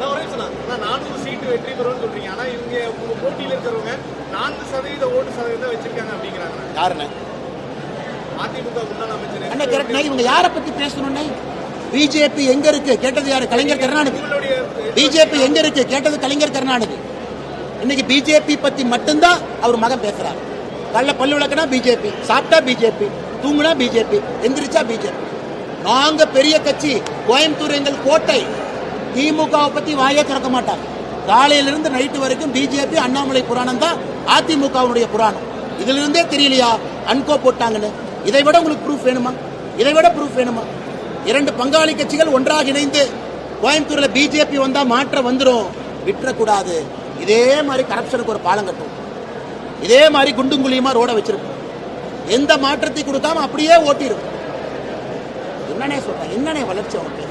400 சீட்டு வெற்றி பெறும்னு சொல்றீங்க. ஆனா இவங்க உங்க போட்டியில இருக்கிறவங்க 4% ஓட்டு சதவீதம் வச்சிருக்காங்க அப்படிங்கிறாங்க. யாருன்னு? அதிமுக முன்னாள் அமைச்சர். என்ன கரெக்ட்னா இவங்க யாரை பத்தி பேசணும்னா? பிஜேபி எங்க இருக்கு கேட்டது யாரு? கலைஞர் கருணாநிதி. பிஜேபி எங்க இருக்கு கேட்டது கலைஞர் கருணாநிதி. இன்னைக்கு பிஜேபி பத்தி மட்டும்தான் அவர் மகன் பேசுறாரு. கல்ல பல்லு விளக்குனா பிஜேபி, சாப்பிட்டா பிஜேபி, தூங்குனா பிஜேபி, எந்திரிச்சா பிஜேபி. நாங்க பெரிய கட்சி, கோயம்புத்தூர் எங்கள் கோட்டை. திமுகவை பத்தி வாயே திறக்க மாட்டாங்க. காலையிலிருந்து நைட்டு வரைக்கும் பிஜேபி அண்ணாமலை புராணம் தான் அதிமுகவுடைய புராணம். இதுல இருந்தே தெரியலையா அன்கோ போட்டாங்கன்னு? இதை விட உங்களுக்கு ப்ரூஃப் வேணுமா? இதை விட ப்ரூஃப் வேணுமா? இரண்டு பங்காளி கட்சிகள் ஒன்றாக இணைந்து கோயம்புத்தூர்ல பிஜேபி வந்தா மாற்றம் வந்துடும். விட்டுறக்கூடாது. இதே மாதிரி கரப்ஷனுக்கு ஒரு பாலம் கட்டும். இதே மாதிரி குண்டுங்குழியுமா ரோட வச்சிருக்கும். எந்த மாற்றத்தை கொடுக்காம அப்படியே ஓட்டிடும். என்னன்னே சொல்றேன், என்னன்னே வளர்ச்சி அவனுக்கு.